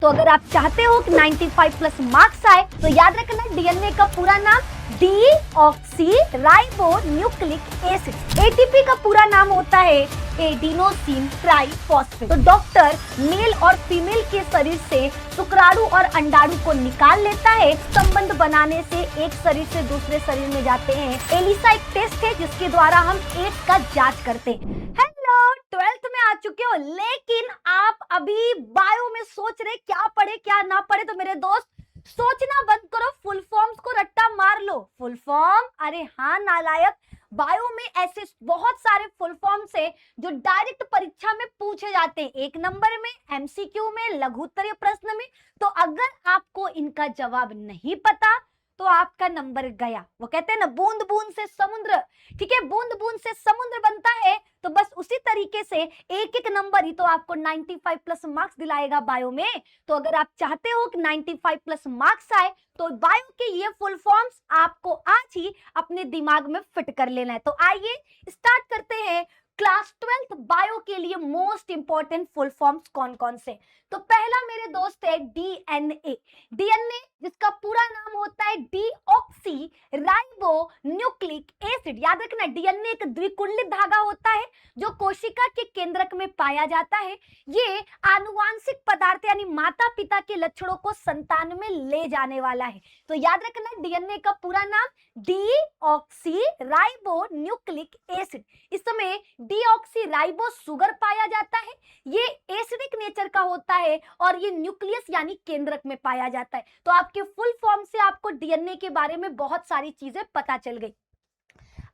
तो अगर आप चाहते हो कि 95 प्लस मार्क्स आए तो याद रखना डीएनए का पूरा नाम deoxy ribo nucleic acid. ATP का पूरा नाम होता है एडिनोसिन ट्राइफॉस्फेट। तो डॉक्टर मेल और फीमेल के शरीर से शुक्राणु और अंडाणु को निकाल लेता है। संबंध बनाने से एक शरीर से दूसरे शरीर में जाते हैं। एलिसा एक टेस्ट है जिसके द्वारा हम एड्स का जांच करते हैं। हेलो, 12th में आ चुके हो लेकिन आप अभी बायो में सोच रहे क्या पढ़े क्या ना पढ़े। तो मेरे दोस्त सोचना बंद करो, फुल फॉर्म्स को रट्टा मार लो। फुल फॉर्म, अरे हाँ नालायक, बायो में ऐसे बहुत सारे फुल फॉर्म्स है जो डायरेक्ट परीक्षा में पूछे जाते हैं, 1 नंबर में, एमसीक्यू में, लघु उत्तरीय प्रश्न में। तो अगर आपको इनका जवाब नहीं पता तो आपका नंबर गया। वो कहते हैं ना बूंद बूंद से समुद्र, ठीक है, बूंद बूंद से समुद्र बनता है। तो बस उसी तरीके से एक एक नंबर ही तो आपको 95 प्लस मार्क्स दिलाएगा बायो में। तो अगर आप चाहते हो कि 95 प्लस मार्क्स आए तो बायो के ये फुल फॉर्म्स आपको आज ही अपने दिमाग में फिट कर लेना है। तो आइए स्टार्ट करते हैं। क्लास 12th बायो के लिए मोस्ट इंपॉर्टेंट फुल फॉर्म्स कौन कौन से। तो पहला मेरे दोस्त है डीएनए। डीएनए जिसका पूरा नाम होता है डीऑक्सी राइबो न्यूक्लिक एसिड। याद रखना डीएनए एक द्विकुंडलित धागा होता है जो कोशिका के केंद्रक में पाया जाता है। ये आनुवांशिक पदार्थ यानी माता पिता के लक्षणों को संतान में ले जाने वाला है। तो याद रखना डीएनए का पूरा नाम डीऑक्सी राइबो न्यूक्लिक एसिड। इस समय डीऑक्सी राइबो शुगर पाया जाता है। ये एसिडिक नेचर का होता है और ये न्यूक्लियस यानी केंद्रक में पाया जाता है। तो आपके फुल फॉर्म से आपको डीएनए के बारे में बहुत सारी चीजें पता चल गई।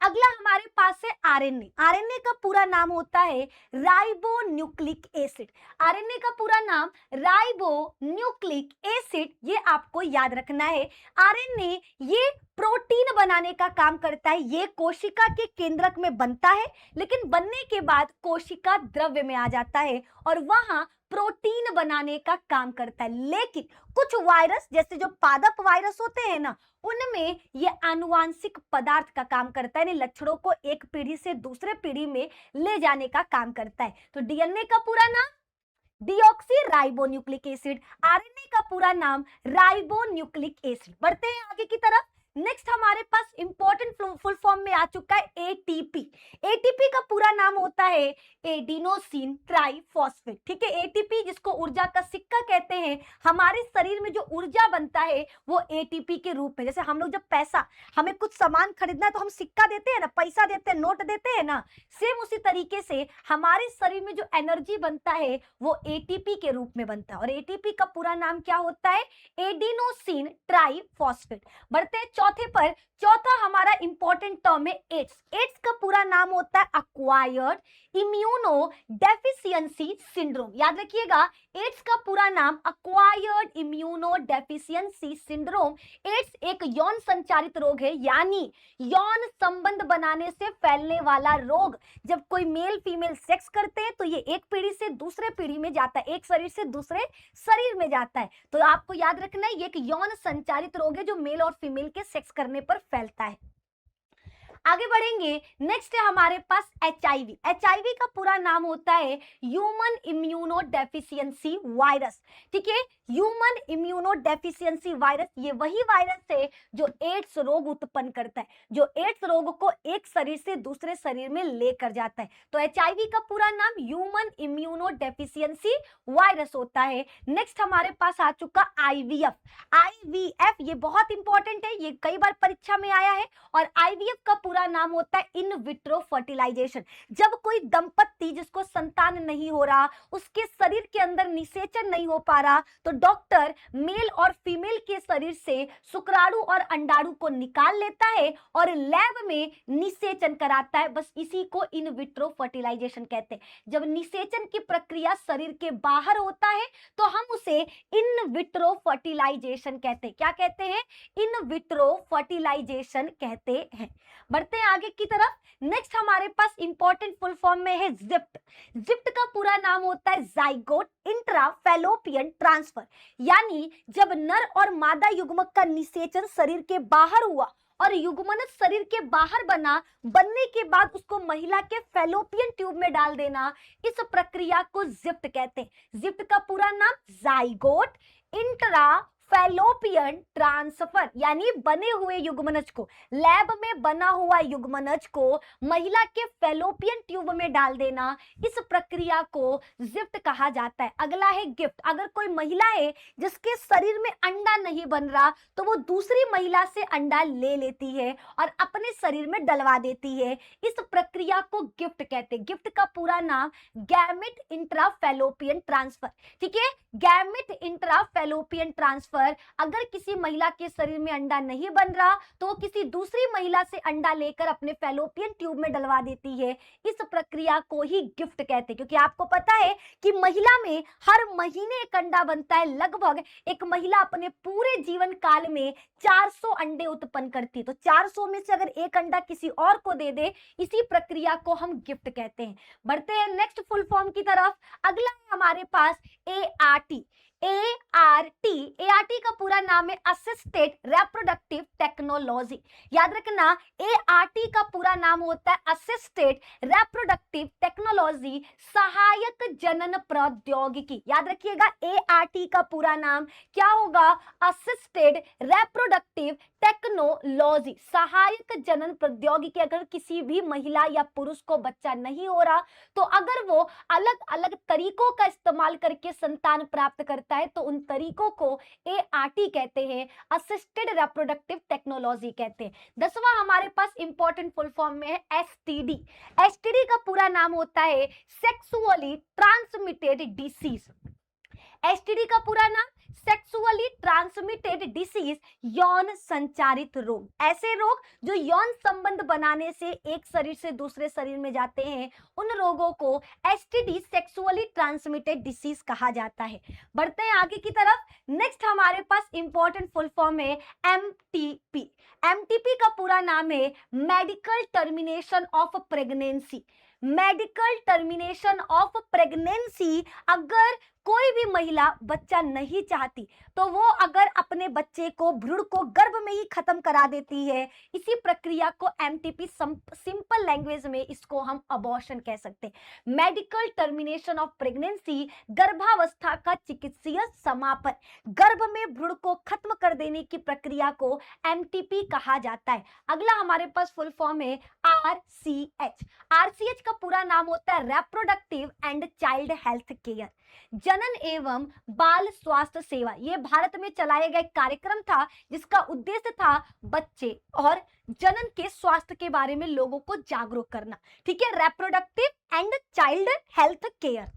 अगला हमारे पास है आरएनए। आरएनए का पूरा नाम होता है राइबो न्यूक्लिक एसिड। आरएनए का पूरा नाम राइबो न्यूक्लिक एसिड, ये आपको याद रखना है। आरएनए ये प्रोटीन बनाने का काम करता है। ये कोशिका के केंद्रक में बनता है लेकिन बनने के बाद कोशिका द्रव्य में आ जाता है और वहां प्रोटीन बनाने का काम करता है। लेकिन कुछ वायरस जैसे जो पादप वायरस होते हैं ना, उनमें ये आनुवांशिक पदार्थ का काम करता है, लक्षणों को एक पीढ़ी से दूसरे पीढ़ी में ले जाने का काम करता है। तो डीएनए का पूरा नाम deoxy ribo nucleic acid, RNA का पूरा नाम राइबो न्यूक्लिक एसिड। बढ़ते हैं आगे की तरफ। नेक्स्ट हमारे पास इंपॉर्टेंट फुल फॉर्म में आ चुका है एटीपी। एटीपी का पूरा नाम होता है एडिनोसिन ट्राइफॉस्फेट, ठीक है। एटीपी जिसको ऊर्जा का सिक्का कहते हैं, हमारे शरीर में जो ऊर्जा बनता है वो एटीपी के रूप में। जैसे हम लोग जब पैसा, हमें कुछ सामान खरीदना है तो हम सिक्का देते हैं ना, पैसा देते हैं, नोट देते हैं ना, सेम उसी तरीके से हमारे शरीर में जो एनर्जी बनता है वो एटीपी के रूप में बनता है। और एटीपी का पूरा नाम क्या होता है? Adenosine triphosphate. बढ़ते हैं चौथे पर। चौथा हमारा इंपॉर्टेंट टर्म है एड्स। एड्स का पूरा नाम होता है अक्वायर्ड इम्यूनो डेफिशिएंसी सिंड्रोम। याद रखिएगा एड्स का पूरा नाम acquired immunodeficiency syndrome. AIDS एक यौन संचारित रोग है, यानी यौन संबंध बनाने से फैलने वाला रोग। जब कोई मेल फीमेल सेक्स करते हैं तो ये एक पीढ़ी से दूसरे पीढ़ी में जाता है, एक शरीर से दूसरे शरीर में जाता है। तो आपको याद रखना है ये एक यौन संचारित रोग है जो मेल और फीमेल के सेक्स करने पर फैलता है। आगे बढ़ेंगे। नेक्स्ट है हमारे पास एचआईवी। एचआईवी का पूरा नाम होता है ह्यूमन इम्यूनो डेफिशिएंसी वायरस, ठीक है। ह्यूमन इम्यूनो डेफिशिएंसी वायरस ये वही वायरस है जो एड्स रोग उत्पन्न करता है, जो एड्स रोग को एक शरीर से दूसरे शरीर में लेकर जाता है। तो एचआईवी का पूरा नाम ह्यूमन इम्यूनो डेफिशिएंसी वायरस होता है। नेक्स्ट हमारे पास आ चुका आईवीएफ। आईवीएफ ये बहुत इंपॉर्टेंट है, ये कई बार परीक्षा में आया है। और आईवीएफ का पूरा नाम होता है इन विट्रो फर्टिलाइजेशन। जब कोई दंपत्ति जिसको संतान नहीं हो रहा, उसके शरीर के अंदर निषेचन नहीं हो पा रहा, तो डॉक्टर मेल और फीमेल के शरीर से शुक्राणु और अंडाणु को निकाल लेता है और लैब में निषेचन कराता है। बस इसी को इन विट्रो फर्टिलाइजेशन कहते हैं। जब निषेचन की प्रक्रिया शरीर के बाहर होता है तो हम उसे इन विट्रो फर्टिलाइजेशन कहते हैं। क्या कहते हैं? इन विट्रो फर्टिलाइजेशन कहते हैं। बढ़ते हैं आगे की तरफ। नेक्स्ट हमारे पास इंपॉर्टेंट फुल फॉर्म में है जिप्ट। जिप्ट का पूरा नाम होता है जाइगोट इंट्रा फैलोपियन ट्रांसफर, यानी जब नर और मादा युग्मक का निषेचन शरीर के बाहर हुआ और युग्मनज शरीर के बाहर बनने के बाद उसको महिला के फैलोपियन ट्यूब में डाल देना, इस प्रक्रिया को जिफ्ट कहते हैं। जिफ्ट का पूरा नाम जाइगोट इंट्रा फैलोपियन ट्रांसफर, यानी बने हुए युग्मनज को, लैब में बना हुआ युग्मनज को महिला के फैलोपियन ट्यूब में डाल देना, इस प्रक्रिया को जिफ्ट कहा जाता है। अगला है गिफ्ट। अगर कोई महिला है जिसके शरीर में अंडा नहीं बन रहा तो वो दूसरी महिला से अंडा ले लेती है और अपने शरीर में डलवा देती है, इस प्रक्रिया को गिफ्ट कहते हैं। गिफ्ट का पूरा नाम गैमेट इंट्रा फैलोपियन ट्रांसफर, ठीक है, गैमेट इंट्रा फैलोपियन ट्रांसफर। अगर किसी महिला के शरीर में अंडा नहीं बन रहा तो वो किसी दूसरी महिला से अंडा लेकर अपने फैलोपियन ट्यूब में डलवा देती है, इस प्रक्रिया को ही गिफ्ट कहते हैं। क्योंकि आपको पता है कि महिला में हर महीने एक अंडा बनता है, लगभग एक महिला अपने पूरे जीवन काल में 400 अंडे उत्पन्न करती है, तो 400 में से अगर एक अंडा किसी और को दे दे, इसी प्रक्रिया को हम गिफ्ट कहते हैं। बढ़ते हैं नेक्स्ट फुल फॉर्म की तरफ। अगला है हमारे पास एआरटी। एआरटी का पूरा नाम है असिस्टेड रिप्रोडक्टिव टेक्नोलॉजी। याद रखना, एआरटी का पूरा नाम होता है असिस्टेड रिप्रोडक्टिव टेक्नोलॉजी, सहायक जनन प्रौद्योगिकी। याद रखिएगा, एआरटी का पूरा नाम क्या होगा? असिस्टेड रिप्रोडक्टिव टेक्नोलॉजी, सहायक जनन प्रौद्योगिकी। अगर किसी भी महिला या पुरुष को बच्चा नहीं हो रहा तो अगर वो अलग अलग तरीकों का इस्तेमाल करके संतान प्राप्त करता है तो उन तरीकों को एआरटी कहते हैं, असिस्टेड रिप्रोडक्टिव टेक्नोलॉजी कहते हैं। 10वां हमारे पास इंपॉर्टेंट फुल फॉर्म में है एसटीडी। एसटीडी का पूरा नाम होता है सेक्सुअली ट्रांसमिटेड डिसीज। एसटीडी का पूरा नाम सेक्सुअली ट्रांसमिटेड डिसीज, यौन संचारित रोग। ऐसे रोग जो यौन संबंध बनाने से एक शरीर से दूसरे शरीर में जाते हैं, उन रोगों को एसटीडी, सेक्सुअली ट्रांसमिटेड डिसीज कहा जाता है। बढ़ते हैं आगे की तरफ। नेक्स्ट हमारे पास इंपॉर्टेंट फुल फॉर्म है एमटीपी। एमटीपी का पूरा नाम है medical termination of pregnancy. Medical termination of pregnancy, अगर कोई भी महिला बच्चा नहीं चाहती तो वो अगर अपने बच्चे को, भ्रूण को गर्भ में ही खत्म करा देती है, इसी प्रक्रिया को एमटीपी, सिंपल लैंग्वेज में इसको हम अबॉर्शन कह सकते हैं। मेडिकल टर्मिनेशन ऑफ प्रेगनेंसी, गर्भावस्था का चिकित्सीय समापन, गर्भ में भ्रूण को खत्म कर देने की प्रक्रिया को एमटीपी कहा जाता है। अगला हमारे पास फुल फॉर्म है आरसीएच। आरसीएच का पूरा नाम होता है reproductive and child health care, जनन एवं बाल स्वास्थ्य सेवा। यह भारत में चलाया गया एक कार्यक्रम था जिसका उद्देश्य था बच्चे और जनन के स्वास्थ्य के बारे में लोगों को जागरूक करना, ठीक है, reproductive and child health care.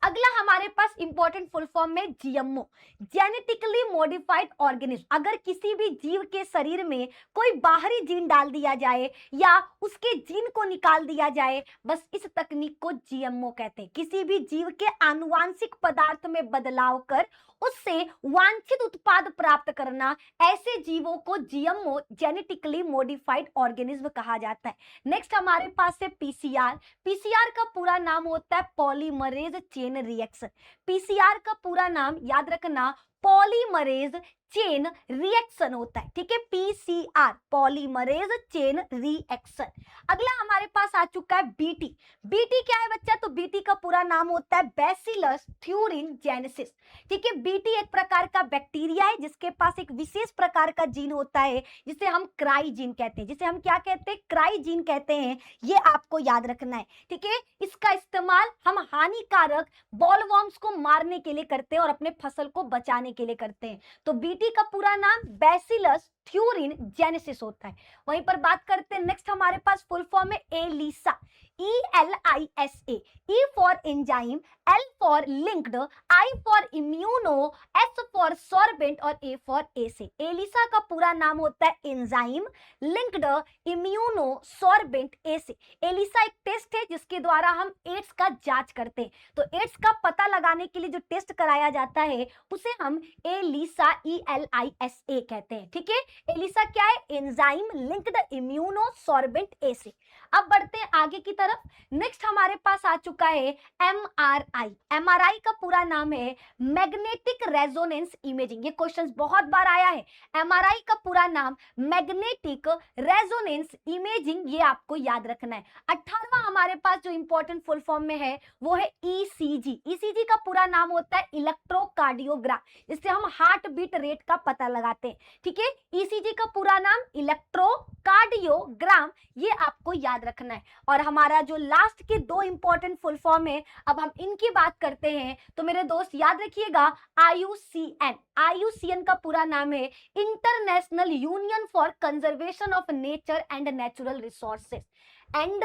अगला हमारे पास इंपॉर्टेंट फुल फॉर्म में जीएमओ, जेनेटिकली मॉडिफाइड ऑर्गेनिज्म। अगर किसी भी जीव के शरीर में कोई बाहरी जीन डाल दिया जाए या उसके जीन को निकाल दिया जाए, बस इस तकनीक को जीएमओ कहते हैं। किसी भी जीव के आनुवांशिक पदार्थ में बदलाव कर उससे वांछित उत्पाद प्राप्त करना, ऐसे जीवों को जीएमओ, जेनेटिकली मॉडिफाइड ऑर्गेनिज्म कहा जाता है। नेक्स्ट हमारे पास है पीसीआर। पीसीआर का पूरा नाम होता है पॉलीमरेज चेन रिएक्शन। पीसीआर का पूरा नाम याद रखना पॉलीमरेज चेन रिएक्शन होता है, ठीक है, पीसीआर, पॉलीमरेज चेन रिएक्शन। अगला हमारे पास आ चुका है बीटी। बीटी क्या है बच्चा? तो बीटी का पूरा नाम होता है बैसिलस थ्यूरिनजेनेसिस, ठीक है। बीटी एक प्रकार का बैक्टीरिया है जिसके पास एक विशेष प्रकार का जीन होता है जिसे हम क्राई जीन कहते हैं, जिसे हम क्या कहते हैं? क्राई जीन कहते हैं। ये आपको याद रखना है, ठीक है। इसका इस्तेमाल हम हानिकारक बॉलवॉर्म्स को मारने के लिए करते हैं और अपने फसल को बचाने के लिए करते हैं। तो बीटी का पूरा नाम बैसिलस थ्यूरिनजेनेसिस होता है। वहीं पर बात करते हैं, नेक्स्ट हमारे पास फुल फॉर्म है Elisa. ELISA, E for enzyme, L for linked, I for immuno, S for sorbent और A for assay। एलिसा का पूरा नाम होता है एंजाइम, लिंक्ड, इम्यूनो, सोर्बेंट, एसे। एलिसा एक टेस्ट है जिसके द्वारा हम एड्स का जांच करते हैं। तो एड्स का पता लगाने के लिए जो टेस्ट कराया जाता है उसे हम एलिसा, ELISA कहते हैं, ठीक है। एलिसा क्या है? एंजाइम, लिंक्ड, इम्यूनो, सोर्बेंट, एसे। अब बढ़ते हैं आगे की तरफ। नेक्स्ट हमारे पास आ चुका है एमआरआई। एमआरआई का पूरा नाम है मैग्नेटिक रेजोनेंस इमेजिंग। ये क्वेश्चन बहुत बार आया है। एमआरआई का पूरा नाम मैग्नेटिक रेजोनेंस इमेजिंग, ये आपको याद रखना है। 18वां हमारे पास जो इंपॉर्टेंट फुल फॉर्म में है वो है ईसीजी। ईसीजी का पूरा नाम होता है इलेक्ट्रोकार्डियोग्राम। इससे हम हार्ट बीट रेट का पता लगाते हैं। ठीक है, ईसीजी का पूरा नाम इलेक्ट्रोकार्डियोग्राम, ये आपको याद रखना है। और हमारा जो लास्ट के दो इंपॉर्टेंट फुल फॉर्म है, अब हम इनकी बात करते हैं। तो मेरे दोस्त याद रखिएगा, आईयूसीएन। आईयूसीएन का पूरा नाम है international union for conservation of nature and natural resources and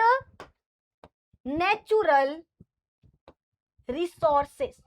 natural resources,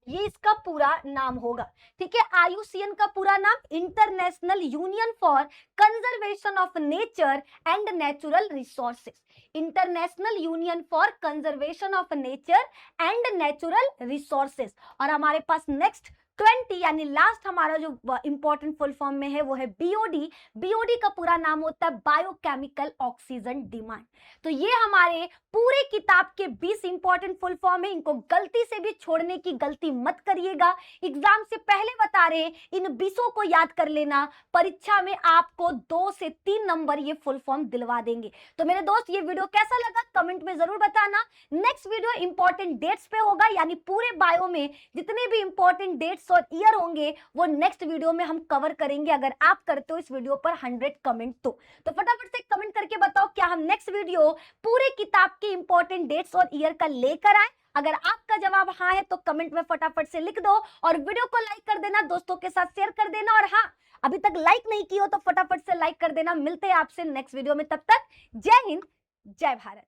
ये इसका पूरा नाम होगा। ठीक है, आईयूसीएन का पूरा नाम international union for conservation of nature and natural resources. International union for conservation of nature and natural resources. और हमारे पास नेक्स्ट 20 यानी लास्ट हमारा जो इंपॉर्टेंट फुल फॉर्म में है वो है बीओडी। बीओडी का पूरा नाम होता है बायोकेमिकल ऑक्सीजन डिमांड। तो ये हमारे पूरे किताब के 20 इंपॉर्टेंट फुल फॉर्म है। इनको गलती से भी छोड़ने की गलती मत करिएगा। एग्जाम से पहले बता रहे हैं, इन 20 को याद कर लेना। परीक्षा में आपको 2 से 3 नंबर ये फुल फॉर्म दिलवा देंगे। तो मेरे दोस्त, ये वीडियो कैसा लगा कमेंट में जरूर बताना। नेक्स्ट वीडियो इंपॉर्टेंट डेट्स पे होगा, यानी पूरे बायो में जितने भी इंपॉर्टेंट डेट्स और ईयर होंगे वो नेक्स्ट वीडियो में हम कवर करेंगे, अगर आप करते हो इस वीडियो पर 100 कमेंट तो फटाफट से कमेंट करके बताओ क्या हम नेक्स्ट वीडियो पूरे किताब के इंपॉर्टेंट डेट्स और ईयर का लेकर आए। अगर आपका जवाब हाँ है तो कमेंट में फटाफट से लिख दो और वीडियो को लाइक कर देना, दोस्तों के साथ शेयर कर देना। और हाँ, अभी तक लाइक नहीं की हो तो फटाफट से लाइक कर देना। मिलते हैं आपसे नेक्स्ट वीडियो में, तब तक जय हिंद, जय भारत।